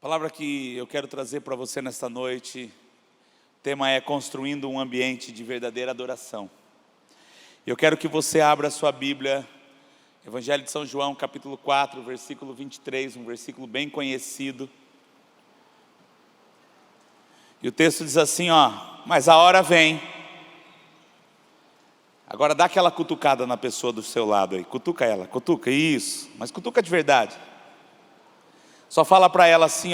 A palavra que eu quero trazer para você nesta noite, o tema é construindo um ambiente de verdadeira adoração. Eu quero que você abra a sua Bíblia, Evangelho de São João, capítulo 4, versículo 23, um versículo bem conhecido. E o texto diz assim, mas a hora vem. Agora dá aquela cutucada na pessoa do seu lado aí, cutuca ela, cutuca, isso, mas cutuca de verdade. Só fala para ela assim,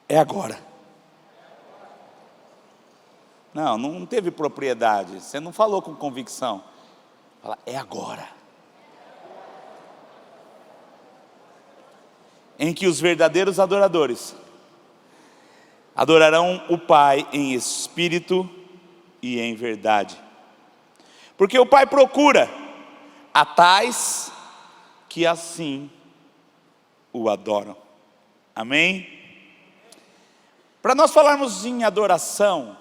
é agora. Não teve propriedade, você não falou com convicção. Fala, é agora. Em que os verdadeiros adoradores adorarão o Pai em espírito e em verdade. Porque o Pai procura a tais que assim o adoram. Amém? Para nós falarmos em adoração,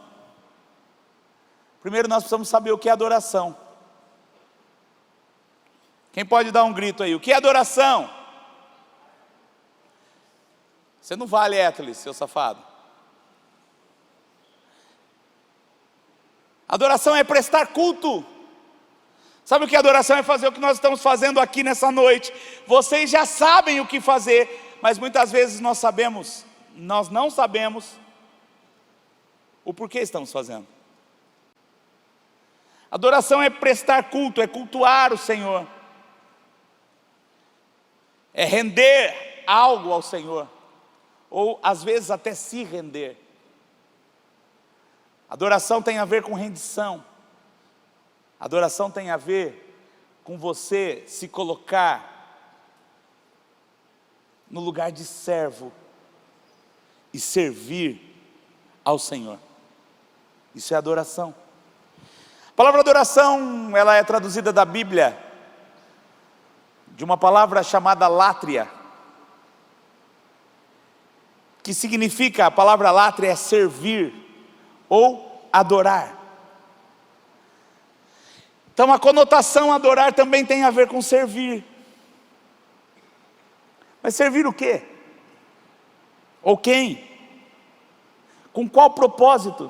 primeiro nós precisamos saber o que é adoração. Quem pode dar um grito aí? O que é adoração? Você não vale, Etlis, seu safado. Adoração é prestar culto. Sabe o que é adoração? É fazer o que nós estamos fazendo aqui nessa noite. Vocês já sabem o que fazer, mas muitas vezes nós não sabemos o porquê estamos fazendo. Adoração é prestar culto, é cultuar o Senhor, é render algo ao Senhor, ou às vezes até se render. Adoração tem a ver com rendição. Adoração tem a ver com você se colocar no lugar de servo e servir ao Senhor. Isso é adoração. A palavra adoração, ela é traduzida da Bíblia de uma palavra chamada látria, que significa, a palavra látria é servir ou adorar. Então a conotação adorar também tem a ver com servir. Mas servir o quê? Ou quem? Com qual propósito?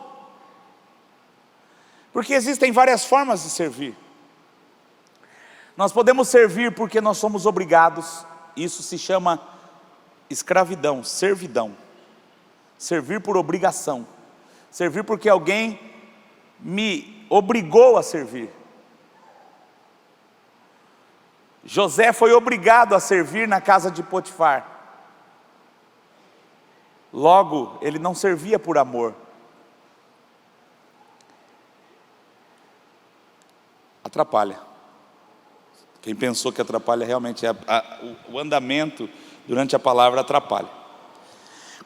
Porque existem várias formas de servir. Nós podemos servir porque nós somos obrigados. Isso se chama escravidão, servidão. Servir por obrigação. Servir porque alguém me obrigou a servir. José foi obrigado a servir na casa de Potifar. Logo, ele não servia por amor. Atrapalha. Quem pensou que atrapalha realmente o andamento durante a palavra atrapalha.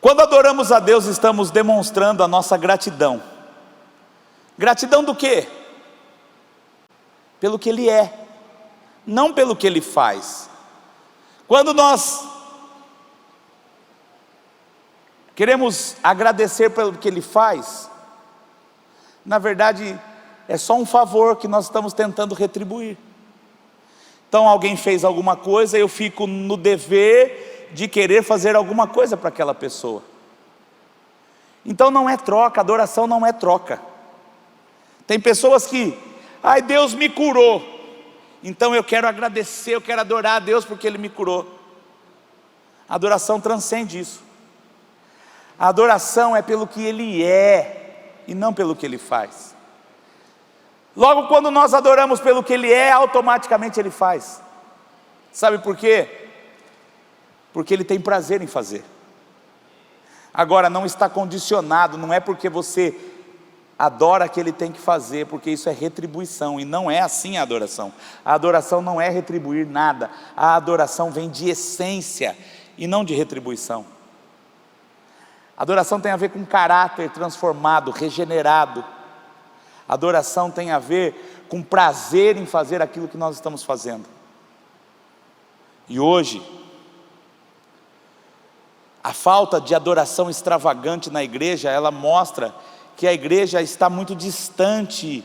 Quando adoramos a Deus, estamos demonstrando a nossa gratidão. Gratidão do quê? Pelo que Ele é, não pelo que Ele faz. Quando nós queremos agradecer pelo que Ele faz, na verdade é só um favor que nós estamos tentando retribuir. Então alguém fez alguma coisa, eu fico no dever de querer fazer alguma coisa para aquela pessoa. Então não é troca, adoração não é troca. Tem pessoas que, Deus me curou, então eu quero agradecer, eu quero adorar a Deus porque Ele me curou. A adoração transcende isso. A adoração é pelo que Ele é e não pelo que Ele faz. Logo, quando nós adoramos pelo que Ele é, automaticamente Ele faz. Sabe por quê? Porque Ele tem prazer em fazer. Agora, não está condicionado, não é porque você adora que Ele tem que fazer, porque isso é retribuição, e não é assim a adoração. A adoração não é retribuir nada, a adoração vem de essência e não de retribuição. A adoração tem a ver com caráter transformado, regenerado. A adoração tem a ver com prazer em fazer aquilo que nós estamos fazendo. E hoje, a falta de adoração extravagante na igreja, ela mostra que a igreja está muito distante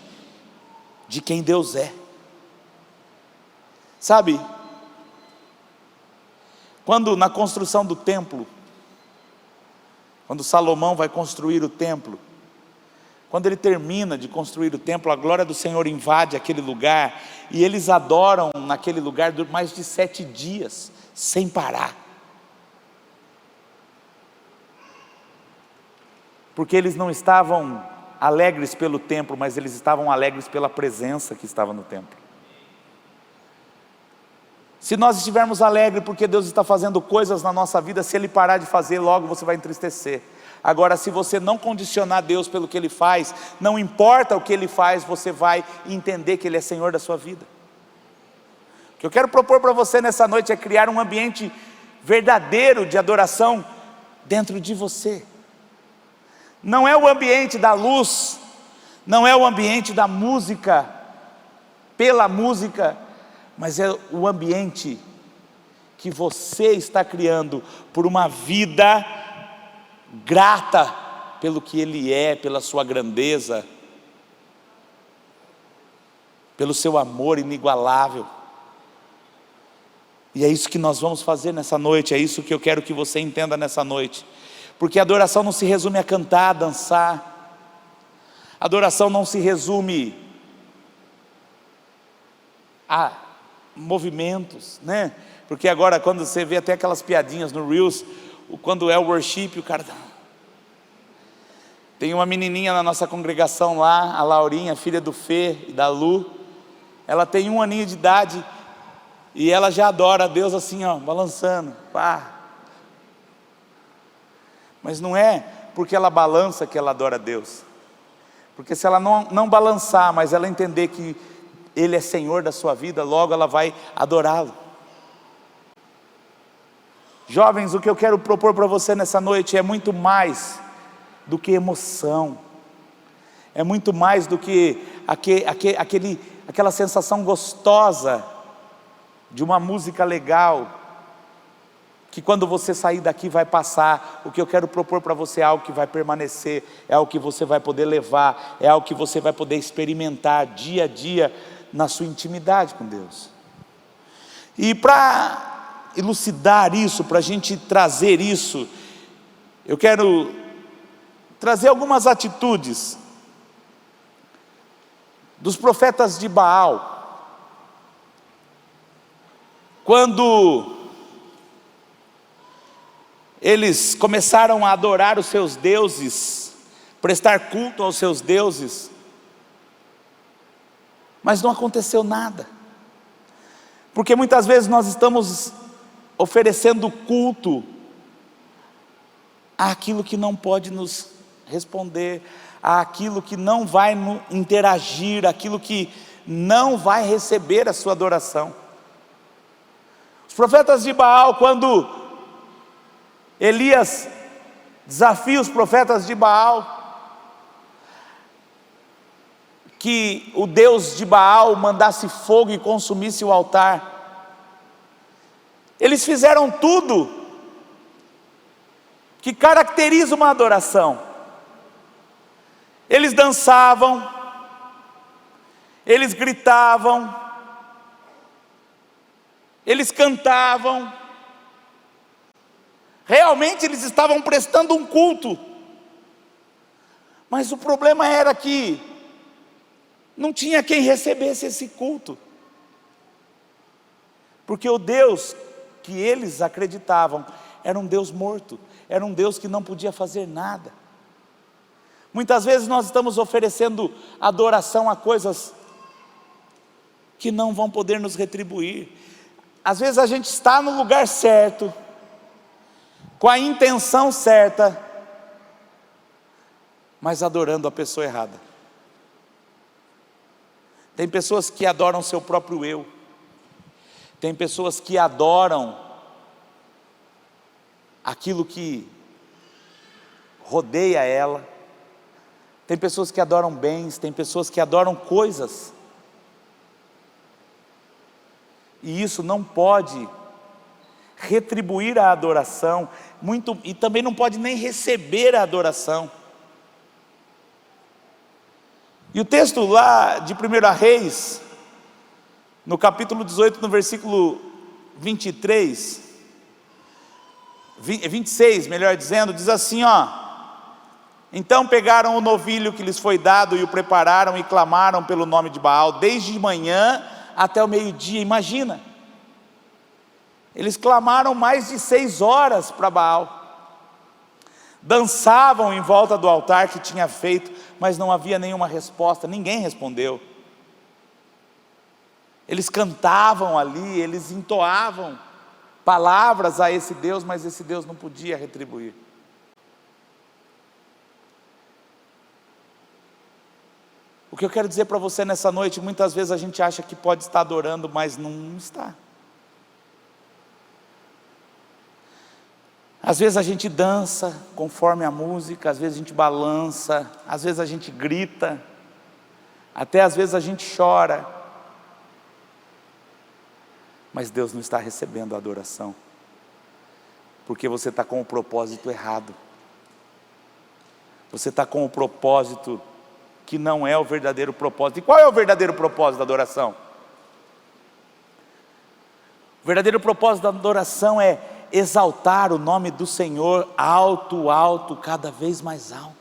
de quem Deus é. Sabe, quando na construção do templo, Quando Salomão vai construir o templo, quando ele termina de construir o templo, a glória do Senhor invade aquele lugar, e eles adoram naquele lugar por mais de 7 dias, sem parar. Porque eles não estavam alegres pelo templo, mas eles estavam alegres pela presença que estava no templo. Se nós estivermos alegres porque Deus está fazendo coisas na nossa vida, se Ele parar de fazer, logo você vai entristecer. Agora, se você não condicionar Deus pelo que Ele faz, não importa o que Ele faz, você vai entender que Ele é Senhor da sua vida. O que eu quero propor para você nessa noite é criar um ambiente verdadeiro de adoração dentro de você. Não é o ambiente da luz, não é o ambiente da música, pela música, mas é o ambiente que você está criando por uma vida grata pelo que Ele é, pela sua grandeza, pelo seu amor inigualável. E é isso que nós vamos fazer nessa noite, é isso que eu quero que você entenda nessa noite. Porque a adoração não se resume a cantar, a dançar. A adoração não se resume a movimentos, né? Porque agora quando você vê até aquelas piadinhas no Reels, quando é o worship, o cara... Tem uma menininha na nossa congregação lá, a Laurinha, filha do Fê e da Lu. Ela tem 1 aninho de idade e ela já adora a Deus assim, ó, balançando, pá. Mas não é porque ela balança que ela adora a Deus. Porque se ela não balançar, mas ela entender que Ele é Senhor da sua vida, logo ela vai adorá-lo. Jovens, o que eu quero propor para você nessa noite é muito mais do que emoção. É muito mais do que aquela sensação gostosa de uma música legal, que quando você sair daqui vai passar. O que eu quero propor para você é algo que vai permanecer, é algo que você vai poder levar, é algo que você vai poder experimentar dia a dia na sua intimidade com Deus. E para elucidar isso, para a gente trazer isso, eu quero trazer algumas atitudes dos profetas de Baal. Quando eles começaram a adorar os seus deuses, prestar culto aos seus deuses, mas não aconteceu nada, porque muitas vezes nós estamos oferecendo culto àquilo que não pode nos responder, àquilo que não vai interagir, àquilo que não vai receber a sua adoração. Os profetas de Baal, quando Elias desafia os profetas de Baal, que o Deus de Baal mandasse fogo e consumisse o altar, eles fizeram tudo que caracteriza uma adoração. Eles dançavam, eles gritavam, eles cantavam. Realmente eles estavam prestando um culto, mas o problema era que não tinha quem recebesse esse culto, porque o Deus que eles acreditavam era um Deus morto, era um Deus que não podia fazer nada. Muitas vezes nós estamos oferecendo adoração a coisas que não vão poder nos retribuir. Às vezes a gente está no lugar certo, com a intenção certa, mas adorando a pessoa errada. Tem pessoas que adoram seu próprio eu, tem pessoas que adoram aquilo que rodeia ela, tem pessoas que adoram bens, tem pessoas que adoram coisas, e isso não pode retribuir a adoração, e também não pode nem receber a adoração. E o texto lá de 1 Reis, no capítulo 18, no versículo 23, 26, melhor dizendo, diz assim, ó: então pegaram o novilho que lhes foi dado e o prepararam e clamaram pelo nome de Baal, desde manhã até o meio-dia. Imagina, eles clamaram mais de 6 horas para Baal, dançavam em volta do altar que tinha feito, mas não havia nenhuma resposta, ninguém respondeu. Eles cantavam ali, eles entoavam palavras a esse Deus, mas esse Deus não podia retribuir. O que eu quero dizer para você nessa noite, muitas vezes a gente acha que pode estar adorando, mas não está. Às vezes a gente dança conforme a música, às vezes a gente balança, às vezes a gente grita, até às vezes a gente chora, mas Deus não está recebendo a adoração, porque você está com o propósito errado, você está com o propósito que não é o verdadeiro propósito. E qual é o verdadeiro propósito da adoração? O verdadeiro propósito da adoração é exaltar o nome do Senhor alto, alto, cada vez mais alto.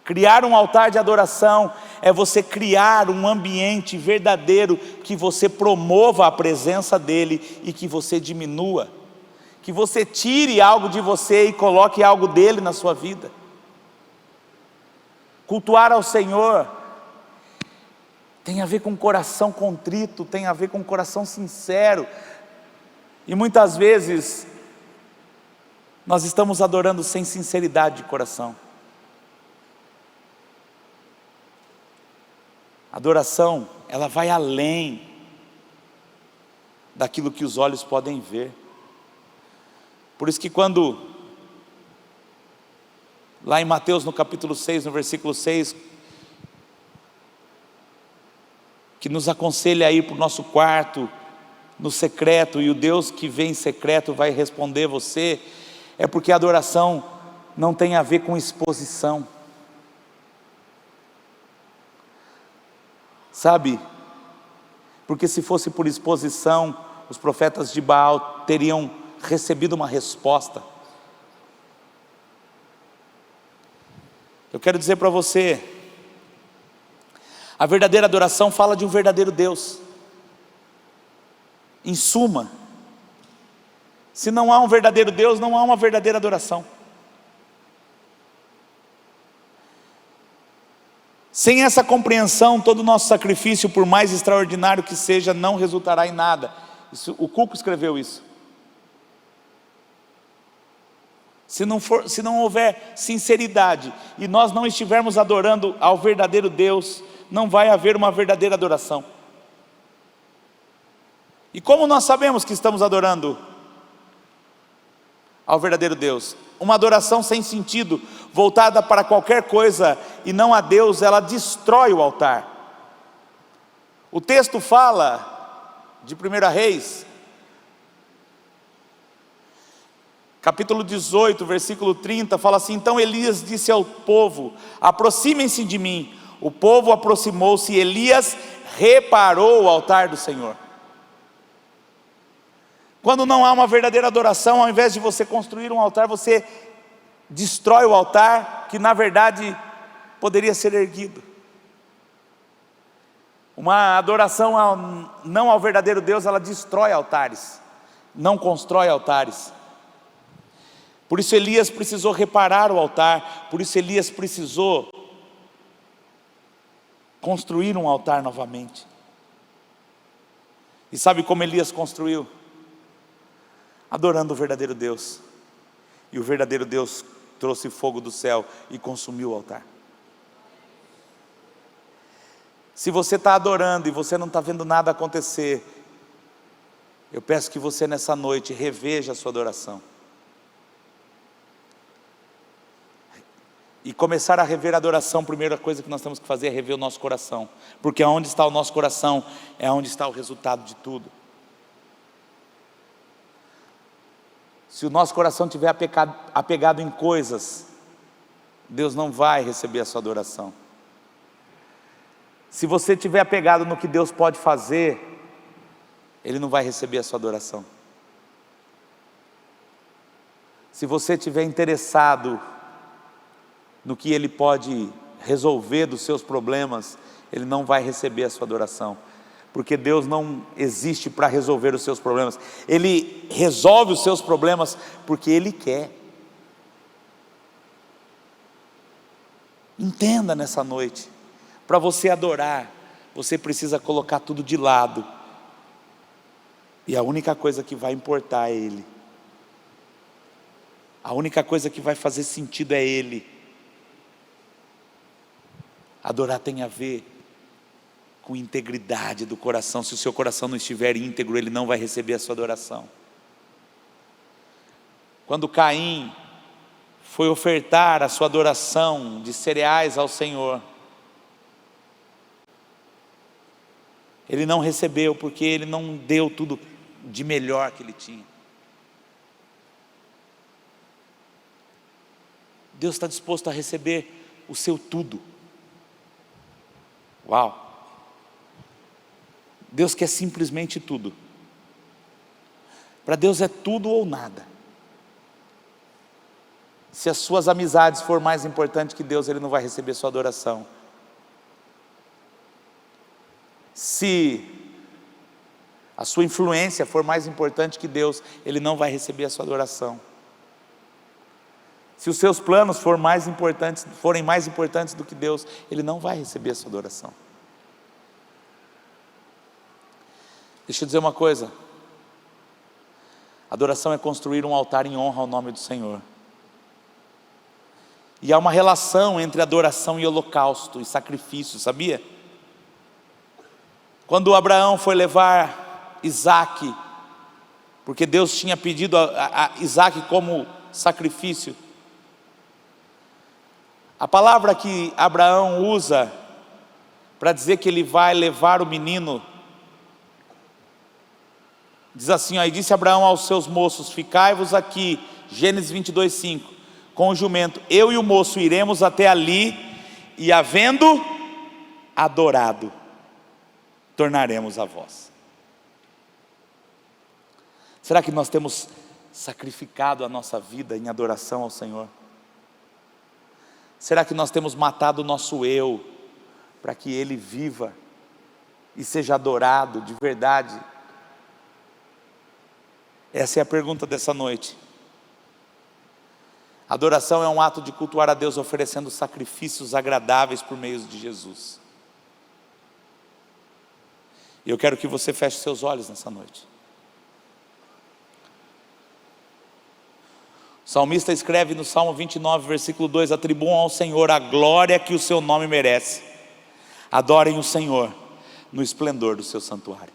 Criar um altar de adoração é você criar um ambiente verdadeiro que você promova a presença dEle e que você diminua, que você tire algo de você e coloque algo dEle na sua vida. Cultuar ao Senhor tem a ver com um coração contrito, tem a ver com um coração sincero. E muitas vezes nós estamos adorando sem sinceridade de coração. A adoração, ela vai além daquilo que os olhos podem ver. Por isso que quando, lá em Mateus no capítulo 6, no versículo 6, que nos aconselha a ir para o nosso quarto, no secreto, e o Deus que vem em secreto vai responder você, é porque a adoração não tem a ver com exposição. Sabe? Porque se fosse por exposição, os profetas de Baal teriam recebido uma resposta. Eu quero dizer para você, a verdadeira adoração fala de um verdadeiro Deus. Em suma, se não há um verdadeiro Deus, não há uma verdadeira adoração. Sem essa compreensão, todo o nosso sacrifício, por mais extraordinário que seja, não resultará em nada. O Cuco escreveu isso. Se não houver sinceridade e nós não estivermos adorando ao verdadeiro Deus, não vai haver uma verdadeira adoração. E como nós sabemos que estamos adorando ao verdadeiro Deus? Uma adoração sem sentido, voltada para qualquer coisa e não a Deus, ela destrói o altar. O texto fala de 1 Reis, capítulo 18, versículo 30, fala assim: então Elias disse ao povo: aproximem-se de mim. O povo aproximou-se e Elias reparou o altar do Senhor. Quando não há uma verdadeira adoração, ao invés de você construir um altar, você destrói o altar que na verdade poderia ser erguido. Uma adoração não ao verdadeiro Deus, ela destrói altares, não constrói altares. Por isso Elias precisou reparar o altar, por isso Elias precisou construir um altar novamente. E sabe como Elias construiu? Adorando o verdadeiro Deus. E o verdadeiro Deus trouxe fogo do céu e consumiu o altar. Se você está adorando e você não está vendo nada acontecer, eu peço que você nessa noite reveja a sua adoração. E começar a rever a adoração, a primeira coisa que nós temos que fazer é rever o nosso coração. Porque onde está o nosso coração, é onde está o resultado de tudo. Se o nosso coração estiver apegado em coisas, Deus não vai receber a sua adoração. Se você estiver apegado no que Deus pode fazer, Ele não vai receber a sua adoração. Se você estiver interessado no que Ele pode resolver dos seus problemas, Ele não vai receber a sua adoração, porque Deus não existe para resolver os seus problemas. Ele resolve os seus problemas porque Ele quer. Entenda nessa noite, para você adorar, você precisa colocar tudo de lado, e a única coisa que vai importar é Ele. A única coisa que vai fazer sentido é Ele. Adorar tem a ver com integridade do coração. Se o seu coração não estiver íntegro, Ele não vai receber a sua adoração. Quando Caim foi ofertar a sua adoração de cereais ao Senhor, ele não recebeu, porque ele não deu tudo de melhor que ele tinha. Deus está disposto a receber o seu tudo. Uau! Deus quer simplesmente tudo. Para Deus é tudo ou nada. Se as suas amizades for mais importante que Deus, Ele não vai receber sua adoração. Se a sua influência for mais importante que Deus, Ele não vai receber a sua adoração. Se os seus planos forem mais importantes do que Deus, Ele não vai receber a sua adoração. Deixa eu dizer uma coisa. Adoração é construir um altar em honra ao nome do Senhor. E há uma relação entre adoração e holocausto e sacrifício, sabia? Quando Abraão foi levar Isaque, porque Deus tinha pedido a Isaque como sacrifício, a palavra que Abraão usa para dizer que ele vai levar o menino, diz assim, e disse Abraão aos seus moços, ficai-vos aqui, Gênesis 22:5, com o jumento, eu e o moço iremos até ali, e havendo adorado, tornaremos a vós. Será que nós temos sacrificado a nossa vida em adoração ao Senhor? Será que nós temos matado o nosso eu, para que Ele viva e seja adorado de verdade? Essa é a pergunta dessa noite. Adoração é um ato de cultuar a Deus oferecendo sacrifícios agradáveis por meio de Jesus. E eu quero que você feche seus olhos nessa noite. O salmista escreve no Salmo 29, versículo 2, atribuam ao Senhor a glória que o seu nome merece. Adorem o Senhor no esplendor do seu santuário.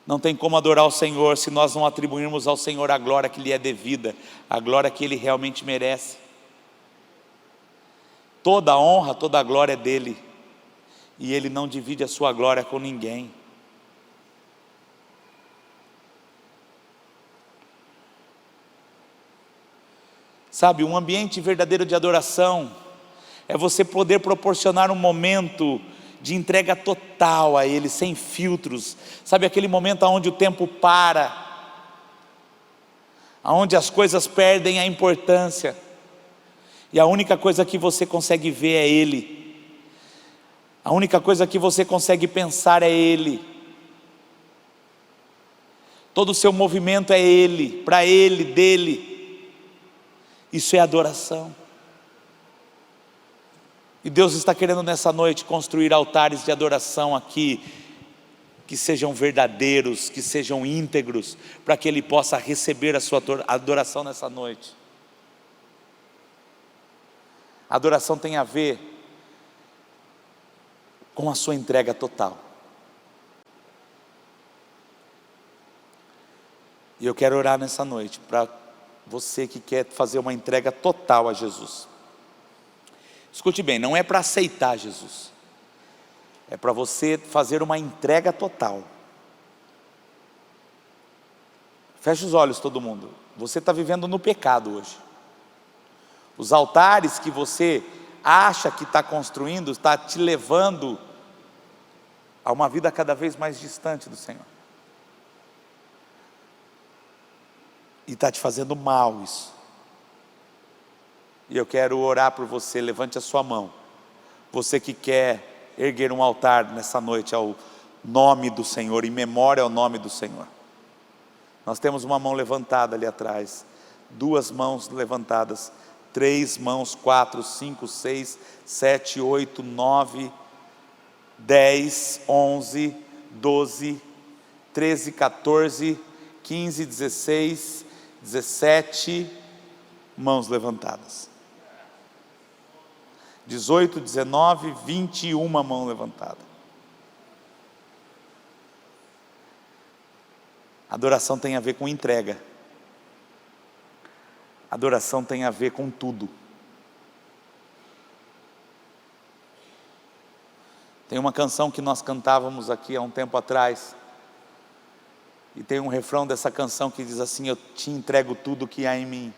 Não tem como adorar o Senhor se nós não atribuirmos ao Senhor a glória que lhe é devida, a glória que Ele realmente merece. Toda a honra, toda a glória é dEle, e Ele não divide a sua glória com ninguém. Sabe, um ambiente verdadeiro de adoração é você poder proporcionar um momento de entrega total a Ele, sem filtros. Sabe, aquele momento onde o tempo para, onde as coisas perdem a importância, e a única coisa que você consegue ver é Ele, a única coisa que você consegue pensar é Ele, todo o seu movimento é Ele, para Ele, dEle. Isso é adoração. E Deus está querendo nessa noite construir altares de adoração aqui, que sejam verdadeiros, que sejam íntegros, para que Ele possa receber a sua adoração nessa noite. A adoração tem a ver com a sua entrega total. E eu quero orar nessa noite para você que quer fazer uma entrega total a Jesus. Escute bem, não é para aceitar Jesus, é para você fazer uma entrega total. Feche os olhos todo mundo. Você está vivendo no pecado hoje. Os altares que você acha que está construindo, está te levando a uma vida cada vez mais distante do Senhor. e está te fazendo mal isso. E eu quero orar por você. Levante a sua mão, você que quer erguer um altar nessa noite ao nome do Senhor, em memória ao nome do Senhor. Nós temos uma mão levantada ali atrás, 2 mãos levantadas, 3 mãos, 4, 5, 6, 7, 8, 9, 10, 11, 12, 13, 14, 15, 16, 17 mãos levantadas. 18, 19, 21 mão levantada. Adoração tem a ver com entrega. Adoração tem a ver com tudo. Tem uma canção que nós cantávamos aqui há um tempo atrás, e tem um refrão dessa canção que diz assim: eu te entrego tudo que há em mim,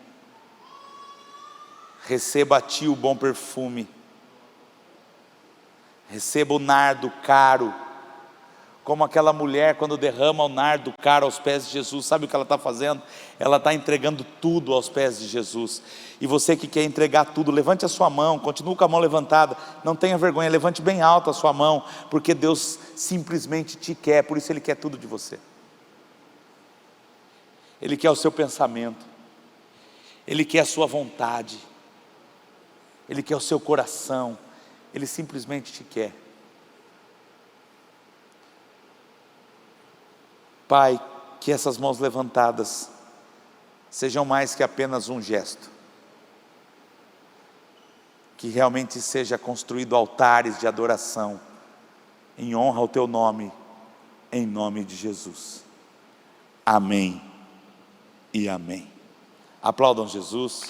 receba a ti o bom perfume, receba o nardo caro, como aquela mulher quando derrama o nardo caro aos pés de Jesus. Sabe o que ela está fazendo? Ela está entregando tudo aos pés de Jesus. E você que quer entregar tudo, levante a sua mão, continue com a mão levantada, não tenha vergonha, levante bem alto a sua mão, porque Deus simplesmente te quer, por isso Ele quer tudo de você. Ele quer o seu pensamento, Ele quer a sua vontade, Ele quer o seu coração, Ele simplesmente te quer. Pai, que essas mãos levantadas sejam mais que apenas um gesto, que realmente seja construído altares de adoração, em honra ao Teu nome, em nome de Jesus. Amém e amém. Aplaudam Jesus.